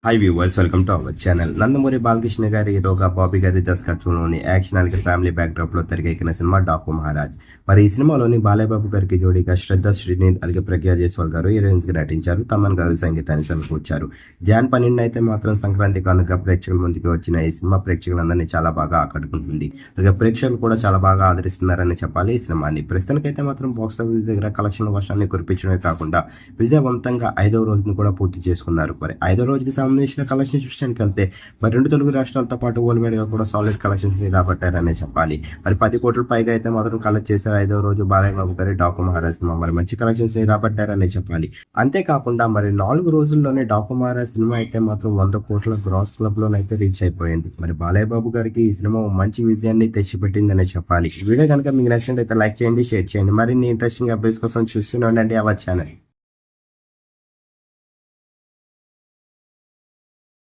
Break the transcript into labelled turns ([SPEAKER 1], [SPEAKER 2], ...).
[SPEAKER 1] High viewers, welcome to our channel. Nandamuri Balakrishna గారి హీరోగా బాబీ గారి దర్శకత్వంలోని యాక్షన్ అలాగే ఫ్యామిలీ బ్యాక్డ్రాప్ లో తెరకెక్కిన సినిమా డాకు మహారాజ్. మరి ఈ సినిమాలోని బాలయ్యబాబు గారికి జోడీగా శ్రద్ధ శ్రీనిధి అలాగే ప్రజ్ఞా జైస్వాల్ గారు హీరోయిన్స్ గా నటించారు. తమన్ గారు సంగీతాన్ని సమకూర్చారు. జాన్ 12 అయితే మాత్రం సంక్రాంతి కానుక ప్రేక్షకుల ముందుకు వచ్చిన ఈ సినిమా ప్రేక్షకులందరినీ చాలా బాగా ఆకట్టుకుంటుంది. అలాగే ప్రేక్షకులు కూడా చాలా బాగా ఆదరిస్తున్నారని చెప్పాలి ఈ సినిమాని. ప్రస్తుతానికైతే మాత్రం బాక్స్ ఆఫీస్ దగ్గర కలెక్షన్ వర్షాన్ని కురిపించడమే కాకుండా విజయవంతంగా 5వ రోజును కూడా పూర్తి చేసుకున్నారు. మరి 5వ రోజుకి సంబంధించిన కలెక్షన్స్ విషయానికి వెళ్తే మరి 2 తెలుగు రాష్ట్రాలతో పాటు వరల్డ్ వైడ్ గా కూడా సాలిడ్ కలెక్షన్స్ ని రాబట్టారనే చెప్పాలి. మరి 10 కోట్ల పైగా అయితే మాత్రం కలెక్ట్ చేశారు 5వ రోజు బాలయ్య బాబు గారి డాకు మహారాజ్ సినిమా. మరి మంచి కలెక్షన్స్ ని రాబట్టారనే చెప్పాలి. అంతేకాకుండా మరి 4 రోజుల్లోనే డాకు మహారాజ్ సినిమా అయితే మాత్రం 100 కోట్ల గ్రాస్ క్లబ్ లోనైతే రీచ్ అయిపోయింది. మరి బాలయ్య బాబు గారికి ఈ సినిమా మంచి విజయాన్ని తెచ్చిపెట్టిందనే చెప్పాలి. ఈ వీడియో కనుక మీకు నచ్చినట్లయితే లైక్ చేయండి, షేర్ చేయండి. మరిన్ని ఇంట్రెస్టింగ్ అప్డేట్స్ కోసం చూస్తూనే ఉండండి అవర్ ఛానల్.